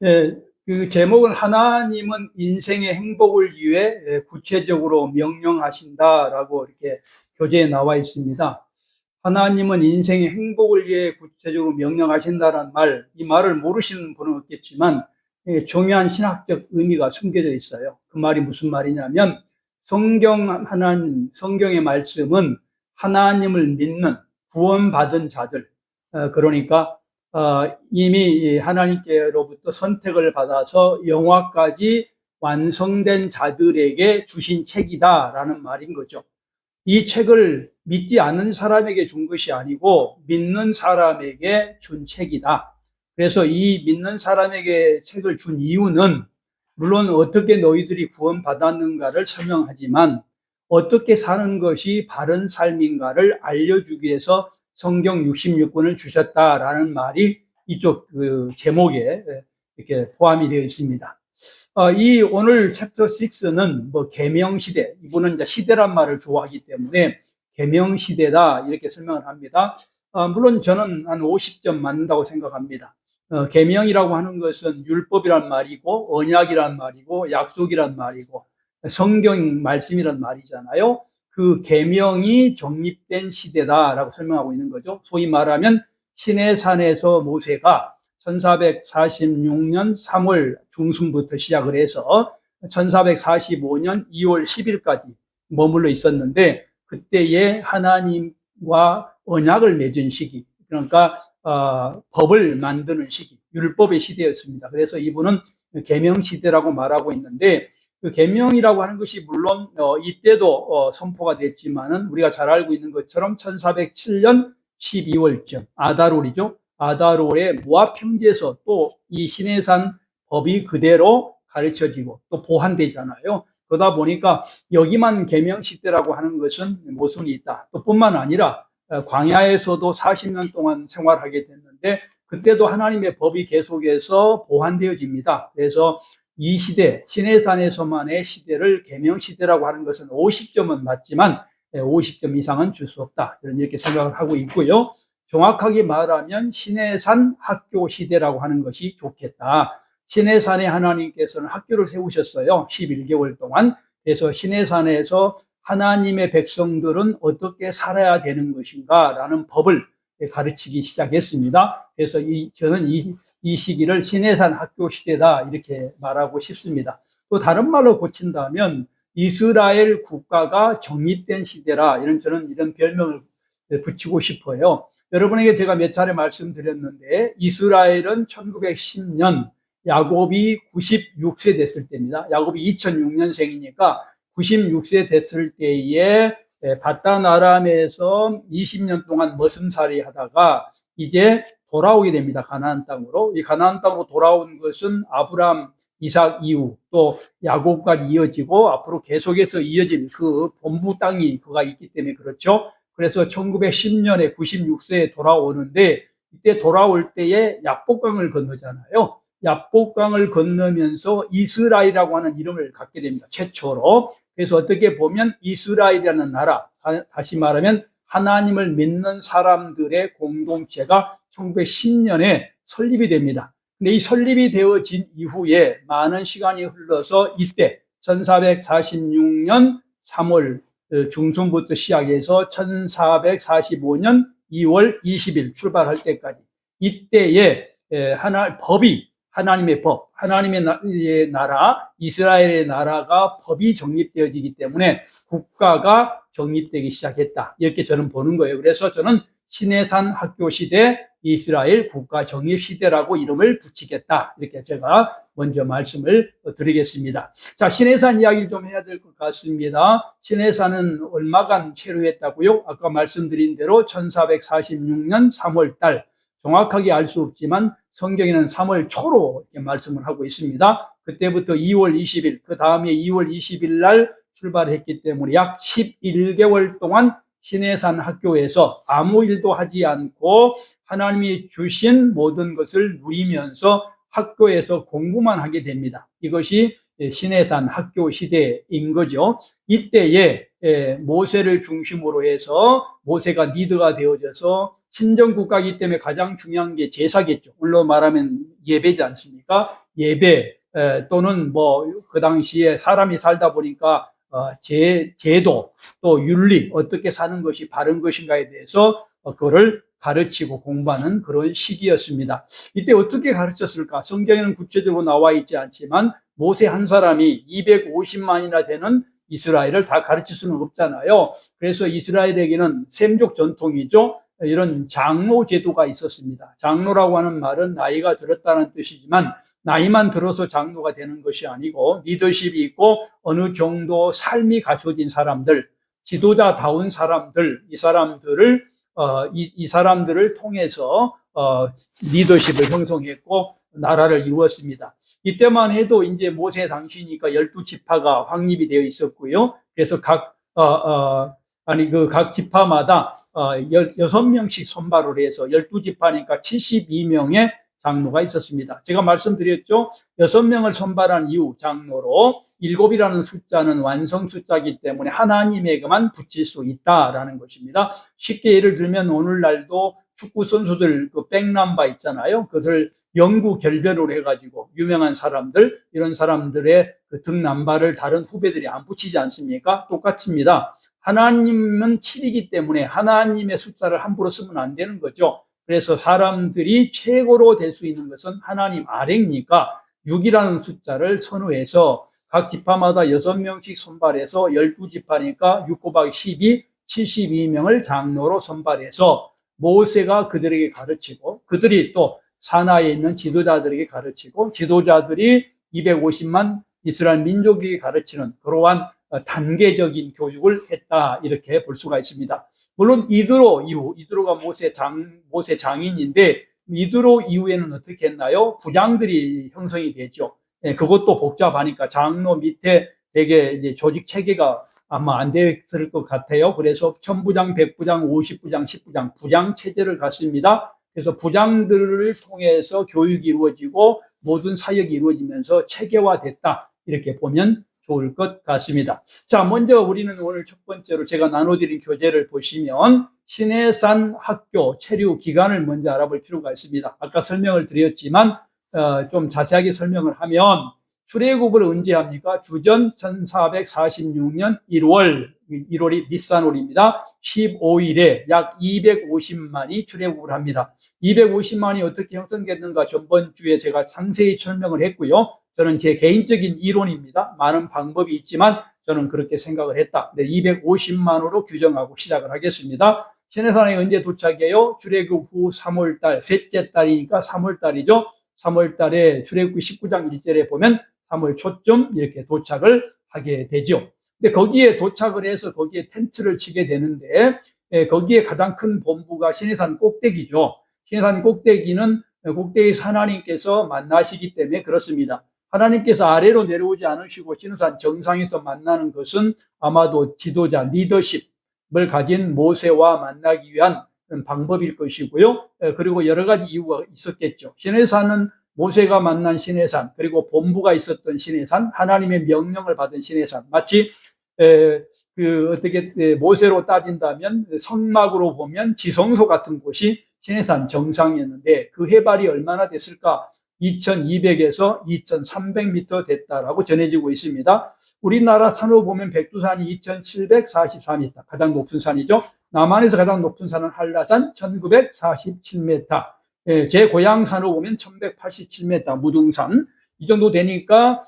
예, 그 제목은 하나님은 인생의 행복을 위해 구체적으로 명령하신다라고 이렇게 교재에 나와 있습니다. 하나님은 인생의 행복을 위해 구체적으로 명령하신다는 말, 이 말을 모르시는 분은 없겠지만 중요한 신학적 의미가 숨겨져 있어요. 그 말이 무슨 말이냐면 성경의 말씀은 하나님을 믿는 구원받은 자들, 그러니까 이미 하나님께로부터 선택을 받아서 영화까지 완성된 자들에게 주신 책이다라는 말인 거죠. 이 책을 믿지 않는 사람에게 준 것이 아니고 믿는 사람에게 준 책이다. 그래서 이 믿는 사람에게 책을 준 이유는 물론 어떻게 너희들이 구원받았는가를 설명하지만 어떻게 사는 것이 바른 삶인가를 알려주기 위해서 성경 66권을 주셨다라는 말이 이쪽 그 제목에 이렇게 포함이 되어 있습니다. 이 오늘 챕터 6는 뭐 계명 시대, 이분은 이제 시대란 말을 좋아하기 때문에 계명 시대다 이렇게 설명을 합니다. 물론 저는 한 50점 맞는다고 생각합니다. 계명이라고 하는 것은 율법이란 말이고 언약이란 말이고 약속이란 말이고 성경 말씀이란 말이잖아요. 그 계명이 정립된 시대다라고 설명하고 있는 거죠. 소위 말하면 시내산에서 모세가 1446년 3월 중순부터 시작을 해서 1445년 2월 10일까지 머물러 있었는데 그때에 하나님과 언약을 맺은 시기, 그러니까 법을 만드는 시기, 율법의 시대였습니다. 그래서 이분은 계명 시대라고 말하고 있는데 그 계명이라고 하는 것이 물론 이때도 선포가 됐지만은 우리가 잘 알고 있는 것처럼 1407년 12월쯤 아다롤이죠. 아다롤의 모압 형제에서 또 이 시내산 법이 그대로 가르쳐지고 또 보완되잖아요. 그러다 보니까 여기만 계명 시대라고 하는 것은 모순이 있다. 또 뿐만 아니라 광야에서도 40년 동안 생활하게 됐는데 그때도 하나님의 법이 계속해서 보완되어집니다. 그래서 이 시대, 시내산에서만의 시대를 계명 시대라고 하는 것은 50점은 맞지만 50점 이상은 줄 수 없다. 이렇게 생각을 하고 있고요. 정확하게 말하면 시내산 학교 시대라고 하는 것이 좋겠다. 시내산에 하나님께서는 학교를 세우셨어요. 11개월 동안. 그래서 시내산에서 하나님의 백성들은 어떻게 살아야 되는 것인가 라는 법을 가르치기 시작했습니다. 그래서 저는 이 시기를 시내산 학교 시대다 이렇게 말하고 싶습니다. 또 다른 말로 고친다면 이스라엘 국가가 정립된 시대라 저는 이런 별명을 붙이고 싶어요. 여러분에게 제가 몇 차례 말씀드렸는데 이스라엘은 1910년 야곱이 96세 됐을 때입니다. 야곱이 2006년생이니까 96세 됐을 때에 바단 아람에서 20년 동안 머슴살이 하다가 이제 돌아오게 됩니다. 가나안 땅으로. 이 가나안 땅으로 돌아온 것은 아브람, 이삭 이후 또 야곱까지 이어지고 앞으로 계속해서 이어질 그 본부 땅이 그가 있기 때문에 그렇죠. 그래서 1910년에 96세에 돌아오는데 이때 돌아올 때에 야복강을 건너잖아요. 야복강을 건너면서 이스라엘이라고 하는 이름을 갖게 됩니다. 최초로. 그래서 어떻게 보면 이스라엘이라는 나라, 다시 말하면 하나님을 믿는 사람들의 공동체가 1910년에 설립이 됩니다. 근데 이 설립이 되어진 이후에 많은 시간이 흘러서 이때 1446년 3월 중순부터 시작해서 1445년 2월 20일 출발할 때까지 이때에 하나님의 법, 하나님의 나라, 이스라엘의 나라가 법이 정립되어지기 때문에 국가가 정립되기 시작했다. 이렇게 저는 보는 거예요. 그래서 저는 시내산 학교 시대, 이스라엘 국가 정립 시대라고 이름을 붙이겠다. 이렇게 제가 먼저 말씀을 드리겠습니다. 자, 시내산 이야기를 좀 해야 될 것 같습니다. 시내산은 얼마간 체류했다고요? 아까 말씀드린 대로 1446년 3월 달. 정확하게 알 수 없지만 성경에는 3월 초로 이렇게 말씀을 하고 있습니다. 그때부터 2월 20일, 그 다음에 2월 20일 날 출발했기 때문에 약 11개월 동안 시내산 학교에서 아무 일도 하지 않고 하나님이 주신 모든 것을 누리면서 학교에서 공부만 하게 됩니다. 이것이 시내산 학교 시대인 거죠. 이때에 모세를 중심으로 해서 모세가 리더가 되어져서 신정국가이기 때문에 가장 중요한 게 제사겠죠. 물로 말하면 예배지 않습니까? 예배 또는 뭐 그 당시에 사람이 살다 보니까 제도 또 윤리 어떻게 사는 것이 바른 것인가에 대해서 그거를 가르치고 공부하는 그런 시기였습니다. 이때 어떻게 가르쳤을까? 성경에는 구체적으로 나와 있지 않지만 모세 한 사람이 250만이나 되는 이스라엘을 다 가르칠 수는 없잖아요. 그래서 이스라엘에게는 셈족 전통이죠. 이런 장로 제도가 있었습니다. 장로라고 하는 말은 나이가 들었다는 뜻이지만 나이만 들어서 장로가 되는 것이 아니고 리더십이 있고 어느 정도 삶이 갖춰진 사람들, 지도자다운 사람들, 이 사람들을 통해서 리더십을 형성했고 나라를 이루었습니다. 이때만 해도 이제 모세 당시니까 12지파가 확립이 되어 있었고요. 그래서 각 지파마다 6명씩 선발을 해서 12지파니까 72명의 장로가 있었습니다. 제가 말씀드렸죠. 6명을 선발한 이유 장로로 7이라는 숫자는 완성 숫자이기 때문에 하나님에게만 붙일 수 있다라는 것입니다. 쉽게 예를 들면 오늘날도 축구 선수들 그 백넘버 있잖아요. 그것을 영구 결별을 해가지고 유명한 사람들, 이런 사람들의 그 등 넘버를 다른 후배들이 안 붙이지 않습니까? 똑같습니다. 하나님은 7이기 때문에 하나님의 숫자를 함부로 쓰면 안 되는 거죠. 그래서 사람들이 최고로 될 수 있는 것은 하나님 아래니까 6이라는 숫자를 선호해서 각 지파마다 6명씩 선발해서 12지파니까 6 곱하기 12, 72명을 장로로 선발해서 모세가 그들에게 가르치고 그들이 또 산하에 있는 지도자들에게 가르치고 지도자들이 250만 이스라엘 민족에게 가르치는 그러한 단계적인 교육을 했다 이렇게 볼 수가 있습니다. 물론 이드로가 모세 장인인데 이드로 이후에는 어떻게 했나요? 부장들이 형성이 되죠. 그것도 복잡하니까 장로 밑에 되게 이제 조직 체계가 아마 안 됐을 것 같아요. 그래서 천부장, 백부장, 50부장, 10부장 부장 체제를 갖습니다. 그래서 부장들을 통해서 교육이 이루어지고 모든 사역이 이루어지면서 체계화됐다 이렇게 보면 좋을 것 같습니다. 자, 먼저 우리는 오늘 첫 번째로 제가 나눠드린 교재를 보시면 시내산 학교 체류 기간을 먼저 알아볼 필요가 있습니다. 아까 설명을 드렸지만 좀 자세하게 설명을 하면 출애굽을 언제 합니까? 주전 1446년 1월이 니산월입니다. 15일에 약 250만이 출애굽을 합니다. 250만이 어떻게 형성됐는가 전번 주에 제가 상세히 설명을 했고요. 저는 제 개인적인 이론입니다. 많은 방법이 있지만 저는 그렇게 생각을 했다. 250만으로 규정하고 시작을 하겠습니다. 시내산에 언제 도착해요? 출애굽 후 3월달, 셋째 달이니까 3월달이죠. 3월달에 출애굽기 19장 1절에 보면 3월 초쯤 이렇게 도착을 하게 되죠. 근데 거기에 도착을 해서 거기에 텐트를 치게 되는데 거기에 가장 큰 본부가 시내산 꼭대기죠. 시내산 꼭대기는 꼭대기에서 하나님께서 만나시기 때문에 그렇습니다. 하나님께서 아래로 내려오지 않으시고 시내산 정상에서 만나는 것은 아마도 지도자, 리더십을 가진 모세와 만나기 위한 방법일 것이고요. 그리고 여러 가지 이유가 있었겠죠. 시내산은 모세가 만난 시내산, 그리고 본부가 있었던 시내산, 하나님의 명령을 받은 시내산. 마치 모세로 따진다면 성막으로 보면 지성소 같은 곳이 시내산 정상이었는데 그 해발이 얼마나 됐을까? 2200에서 2300m 됐다라고 전해지고 있습니다. 우리나라 산으로 보면 백두산이 2744m, 가장 높은 산이죠. 남한에서 가장 높은 산은 한라산 1947m. 제 고향 산으로 보면 1187m, 무등산. 이 정도 되니까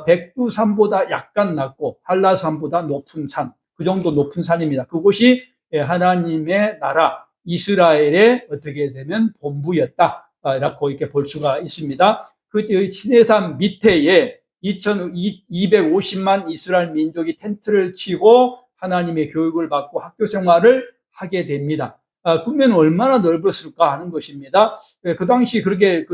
백두산보다 약간 낮고 한라산보다 높은 산, 그 정도 높은 산입니다. 그곳이 하나님의 나라 이스라엘의 어떻게 되면 본부였다 라고 이렇게 볼 수가 있습니다. 그 시내산 밑에에 250만 이스라엘 민족이 텐트를 치고 하나님의 교육을 받고 학교 생활을 하게 됩니다. 그러면 얼마나 넓었을까 하는 것입니다. 그 당시 그렇게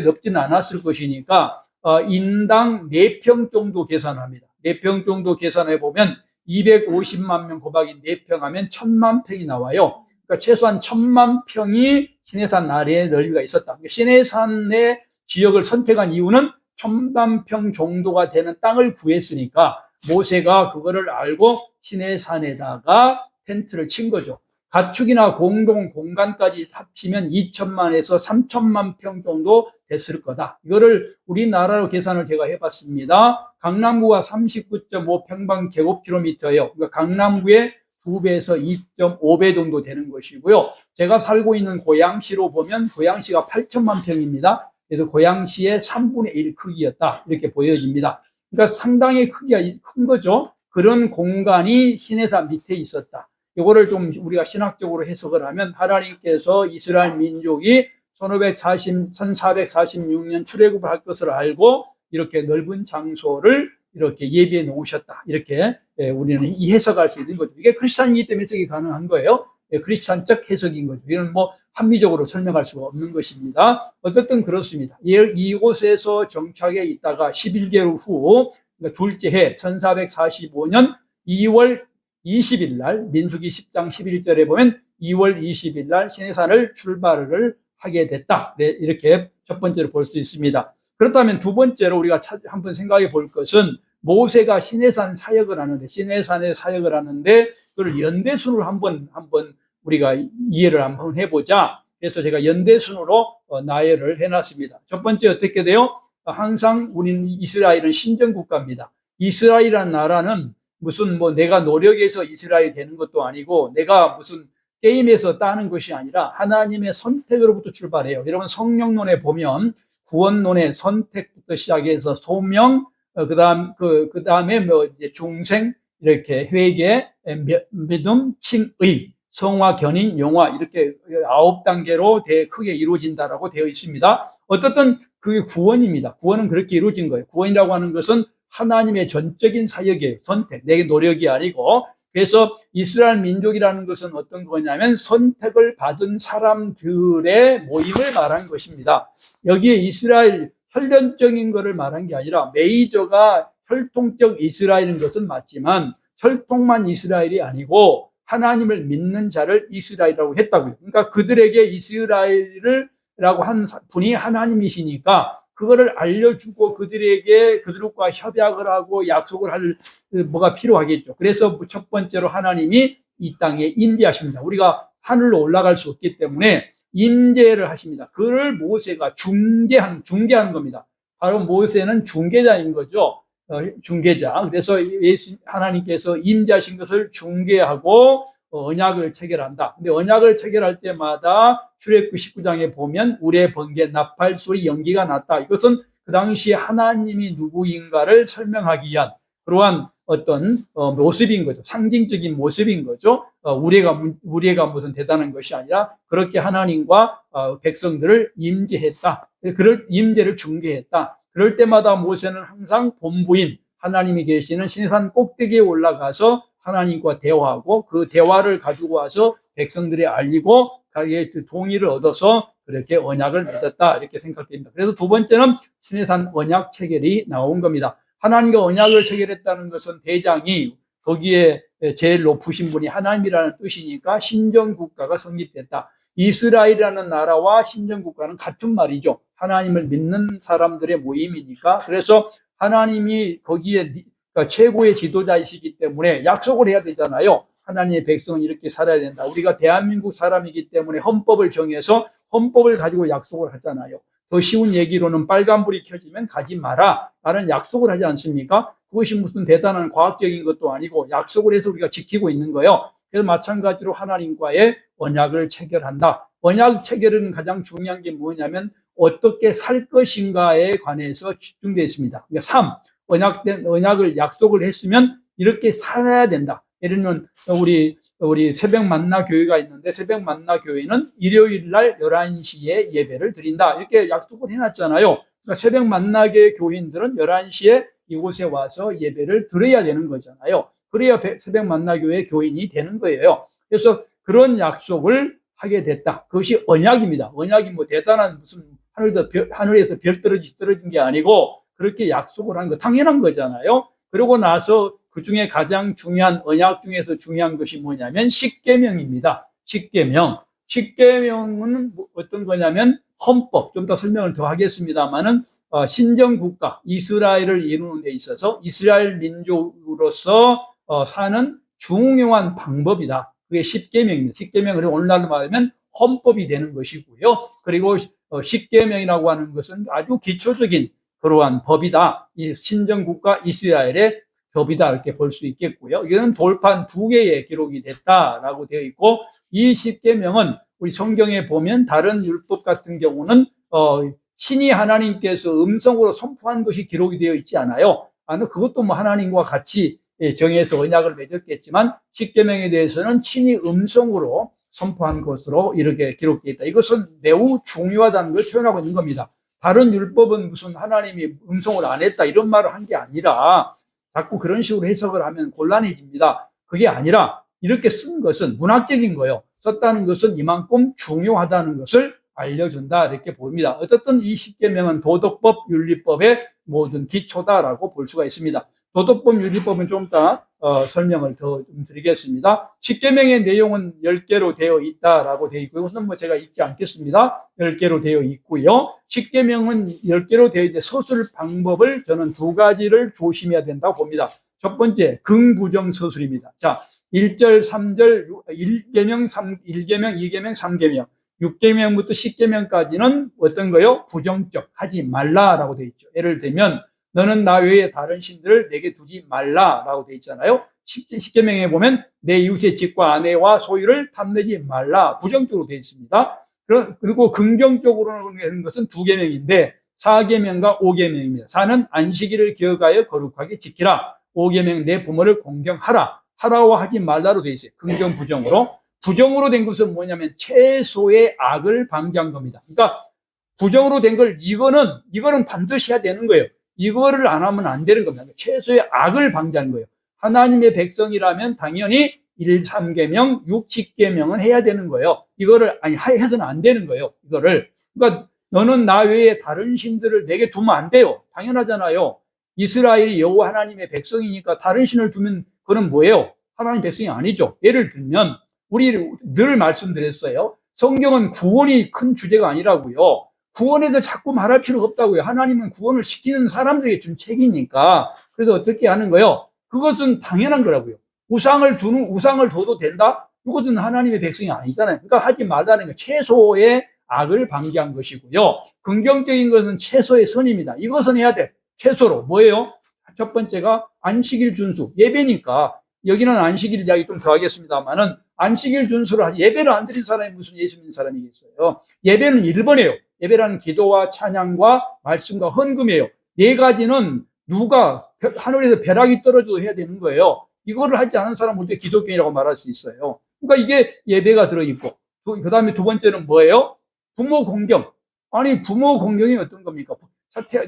넓지는 않았을 것이니까 인당 4평 정도 계산합니다. 4평 정도 계산해 보면 250만 명 곱하기 4평 하면 1000만 평이 나와요. 그러니까 최소한 1000만 평이 시내산 아래에 넓이가 있었다. 시내산의 지역을 선택한 이유는 1000만 평 정도가 되는 땅을 구했으니까 모세가 그거를 알고 시내산에다가 텐트를 친 거죠. 가축이나 공동 공간까지 합치면 2천만에서 3천만 평 정도 됐을 거다. 이거를 우리나라로 계산을 제가 해봤습니다. 강남구가 39.5 평방제곱킬로미터예요. 그러니까 강남구의 2배에서 2.5배 정도 되는 것이고요. 제가 살고 있는 고양시로 보면 고양시가 8천만 평입니다. 그래서 고양시의 3분의 1 크기였다. 이렇게 보여집니다. 그러니까 상당히 크기가 큰 거죠. 그런 공간이 시내산 밑에 있었다. 이거를 좀 우리가 신학적으로 해석을 하면 하나님께서 이스라엘 민족이 1446년 출애굽을 할 것을 알고 이렇게 넓은 장소를 이렇게 예비해 놓으셨다. 이렇게 우리는 해석할 수 있는 거죠. 이게 크리스찬이기 때문에 해석이 가능한 거예요. 크리스찬적 해석인 거죠. 이건 뭐 합리적으로 설명할 수가 없는 것입니다. 어쨌든 그렇습니다. 이곳에서 정착해 있다가 11개월 후 그러니까 둘째 해 1445년 2월 20일 날 민수기 10장 11절에 보면 2월 20일 날 시내산을 출발을 하게 됐다. 네, 이렇게 첫 번째로 볼 수 있습니다. 그렇다면 두 번째로 우리가 한번 생각해 볼 것은 모세가 시내산 사역을 하는데 시내산에 사역을 하는데 그걸 연대순으로 한번 우리가 이해를 한번 해보자. 그래서 제가 연대순으로 나열을 해놨습니다. 첫 번째 어떻게 돼요? 항상 우리는 이스라엘은 신정국가입니다. 이스라엘이라는 나라는 무슨 뭐 내가 노력해서 이스라엘이 되는 것도 아니고 내가 무슨 게임에서 따는 것이 아니라 하나님의 선택으로부터 출발해요. 여러분 성령론에 보면 구원론의 선택부터 시작해서 소명, 그다음에 뭐 이제 중생, 이렇게 회개, 믿음, 칭의, 성화, 견인, 용화 이렇게 9단계로 크게 이루어진다라고 되어 있습니다. 어떻든 그게 구원입니다. 구원은 그렇게 이루어진 거예요. 구원이라고 하는 것은 하나님의 전적인 사역이에요. 선택, 내 노력이 아니고. 그래서 이스라엘 민족이라는 것은 어떤 거냐면 선택을 받은 사람들의 모임을 말한 것입니다. 여기에 이스라엘 혈연적인 것을 말한 게 아니라 메이저가 혈통적 이스라엘인 것은 맞지만 혈통만 이스라엘이 아니고 하나님을 믿는 자를 이스라엘이라고 했다고요. 그러니까 그들에게 이스라엘이라고 한 분이 하나님이시니까 그거를 알려주고 그들과 협약을 하고 약속을 할 뭐가 필요하겠죠. 그래서 첫 번째로 하나님이 이 땅에 임재하십니다. 우리가 하늘로 올라갈 수 없기 때문에 임재를 하십니다. 그를 모세가 중개하는 겁니다. 바로 모세는 중개자인 거죠. 중개자. 그래서 하나님께서 임재하신 것을 중개하고 언약을 체결한다. 근데 언약을 체결할 때마다 출애굽기 19장에 보면 우레, 번개, 나팔 소리, 연기가 났다. 이것은 그 당시 하나님이 누구인가를 설명하기 위한 그러한 어떤 모습인 거죠. 상징적인 모습인 거죠. 우리가 무슨 대단한 것이 아니라 그렇게 하나님과 백성들을 임재했다. 그럴 임재를 중개했다. 그럴 때마다 모세는 항상 본부인 하나님이 계시는 시내산 꼭대기에 올라가서 하나님과 대화하고 그 대화를 가지고 와서 백성들이 알리고 가게 동의를 얻어서 그렇게 언약을 맺었다. 이렇게 생각됩니다. 그래서 두 번째는 시내산 언약 체결이 나온 겁니다. 하나님과 언약을 체결했다는 것은 대장이 거기에 제일 높으신 분이 하나님이라는 뜻이니까 신정국가가 성립됐다. 이스라엘이라는 나라와 신정국가는 같은 말이죠. 하나님을 믿는 사람들의 모임이니까. 그래서 하나님이 거기에 최고의 지도자이시기 때문에 약속을 해야 되잖아요. 하나님의 백성은 이렇게 살아야 된다. 우리가 대한민국 사람이기 때문에 헌법을 정해서 헌법을 가지고 약속을 하잖아요. 더 쉬운 얘기로는 빨간불이 켜지면 가지 마라 라는 약속을 하지 않습니까? 그것이 무슨 대단한 과학적인 것도 아니고 약속을 해서 우리가 지키고 있는 거예요. 그래서 마찬가지로 하나님과의 언약을 체결한다. 언약 체결은 가장 중요한 게 뭐냐면 어떻게 살 것인가에 관해서 집중되어 있습니다. 그러니까 언약을 약속을 했으면 이렇게 살아야 된다. 예를 들면 우리 새벽 만나 교회가 있는데 새벽 만나 교회는 일요일 날 11시에 예배를 드린다. 이렇게 약속을 해놨잖아요. 그러니까 새벽 만나계 교인들은 11시에 이곳에 와서 예배를 드려야 되는 거잖아요. 그래야 새벽 만나 교회 교인이 되는 거예요. 그래서 그런 약속을 하게 됐다. 그것이 언약입니다. 언약이 뭐 대단한 무슨 하늘에서 별 떨어진 게 아니고 그렇게 약속을 한 거 당연한 거잖아요. 그러고 나서 그 중에 가장 중요한 언약 중에서 중요한 것이 뭐냐면 십계명입니다. 십계명은 어떤 거냐면 헌법, 좀 더 설명을 더 하겠습니다만은 신정국가 이스라엘을 이루는 데 있어서 이스라엘 민족으로서 사는 중요한 방법이다. 그게 십계명입니다. 십계명은 오늘날로 말하면 헌법이 되는 것이고요. 그리고 십계명이라고 하는 것은 아주 기초적인 그러한 법이다. 이 신정국가 이스라엘의 법이다 이렇게 볼 수 있겠고요. 이거는 돌판 2개의 기록이 됐다라고 되어 있고, 이 십계명은 우리 성경에 보면 다른 율법 같은 경우는 신이 하나님께서 음성으로 선포한 것이 기록이 되어 있지 않아요. 그것도 뭐 하나님과 같이 정해서 언약을 맺었겠지만, 십계명에 대해서는 친히 음성으로 선포한 것으로 이렇게 기록되어 있다. 이것은 매우 중요하다는 걸 표현하고 있는 겁니다. 다른 율법은 무슨 하나님이 음성을 안 했다 이런 말을 한 게 아니라, 자꾸 그런 식으로 해석을 하면 곤란해집니다. 그게 아니라 이렇게 쓴 것은 문학적인 거예요. 썼다는 것은 이만큼 중요하다는 것을 알려준다 이렇게 봅니다. 어쨌든 이 십계명은 도덕법, 윤리법의 모든 기초다라고 볼 수가 있습니다. 도덕법, 윤리법은 좀 이따 설명을 더 좀 드리겠습니다. 십계명의 내용은 10개로 되어 있다라고 되어 있고요. 이것은 뭐 제가 읽지 않겠습니다. 10개로 되어 있고요. 십계명은 10개로 되어 있는데 서술 방법을 저는 2가지를 조심해야 된다고 봅니다. 첫 번째, 긍부정 서술입니다. 자, 1절, 3절, 1계명, 1계명, 2계명, 3계명. 6계명부터 10계명까지는 어떤 거요? 부정적, 하지 말라라고 되어 있죠. 예를 들면 너는 나 외에 다른 신들을 내게 두지 말라라고 되어 있잖아요. 10계명에 보면 내 이웃의 집과 아내와 소유를 탐내지 말라, 부정적으로 되어 있습니다. 그리고 긍정적으로 하는 것은 2계명인데 4계명과 5계명입니다. 4는 안식일을 기억하여 거룩하게 지키라. 5계명 내 부모를 공경하라. 하라고 하지 말라로 되어 있어요. 긍정, 부정으로. 부정으로 된 것은 뭐냐면 최소의 악을 방지한 겁니다. 그러니까 부정으로 된 걸 이거는 반드시 해야 되는 거예요. 이거를 안 하면 안 되는 겁니다. 최소의 악을 방지하는 거예요. 하나님의 백성이라면 당연히 1, 3계명, 6, 10계명은 해야 되는 거예요. 이거를 해서는 안 되는 거예요. 이거를. 그러니까 너는 나 외에 다른 신들을 내게 두면 안 돼요. 당연하잖아요. 이스라엘이 여호와 하나님의 백성이니까 다른 신을 두면 그건 뭐예요? 하나님 백성이 아니죠. 예를 들면 우리 늘 말씀드렸어요. 성경은 구원이 큰 주제가 아니라고요. 구원에도 자꾸 말할 필요가 없다고요. 하나님은 구원을 시키는 사람들에게 준 책이니까. 그래서 어떻게 하는 거예요? 그것은 당연한 거라고요. 우상을 둬도 된다? 이것은 하나님의 백성이 아니잖아요. 그러니까 하지 말라는 거, 최소의 악을 방지한 것이고요. 긍정적인 것은 최소의 선입니다. 이것은 해야 돼. 최소로. 뭐예요? 첫 번째가 안식일 준수. 예배니까. 여기는 안식일 이야기 좀 더 하겠습니다만은, 안식일 준수를 예배를 안 드린 사람이 무슨 예수 믿는 사람이겠어요? 예배는 1번이에요. 예배라는 기도와 찬양과 말씀과 헌금이에요. 4가지는 누가 하늘에서 벼락이 떨어져도 해야 되는 거예요. 이거를 하지 않은 사람은 어떻게 기독교인이라고 말할 수 있어요? 그러니까 이게 예배가 들어있고, 그 다음에 2번째는 뭐예요? 부모 공경. 아니, 부모 공경이 어떤 겁니까?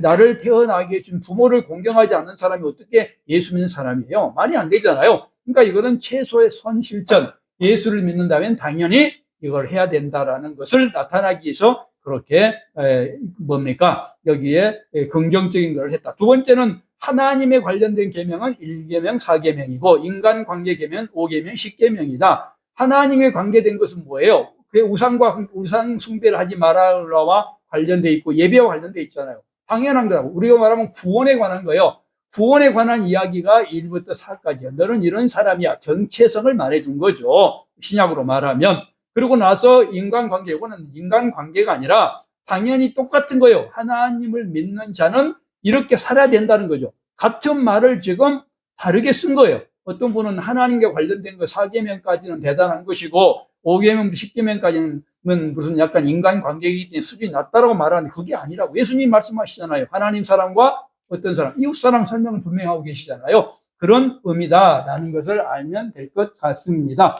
나를 태어나게 해준 부모를 공경하지 않는 사람이 어떻게 예수 믿는 사람이에요? 말이 안 되잖아요. 그러니까 이거는 최소의 선실전. 예수를 믿는다면 당연히 이걸 해야 된다라는 것을 나타나기 위해서 그렇게 여기에 긍정적인 걸 했다. 2번째는 하나님에 관련된 계명은 1계명, 4계명이고 인간관계 계명은 5계명, 10계명이다. 하나님에 관계된 것은 뭐예요? 그게 우상 숭배를 하지 말아라와 관련돼 있고 예배와 관련돼 있잖아요. 당연한 거라고. 우리가 말하면 구원에 관한 거예요. 구원에 관한 이야기가 1부터 4까지야. 너는 이런 사람이야. 정체성을 말해준 거죠. 신약으로 말하면. 그러고 나서 인간관계, 이거는 인간관계가 아니라 당연히 똑같은 거예요. 하나님을 믿는 자는 이렇게 살아야 된다는 거죠. 같은 말을 지금 다르게 쓴 거예요. 어떤 분은 하나님과 관련된 거 4계명까지는 대단한 것이고 5계명, 10계명까지는 무슨 약간 인간관계이기 때문에 수준이 낮다라고 말하는데 그게 아니라고. 예수님 말씀하시잖아요. 하나님 사랑과 어떤 사람, 이웃 사랑 설명을 분명히 하고 계시잖아요. 그런 의미다라는 것을 알면 될 것 같습니다.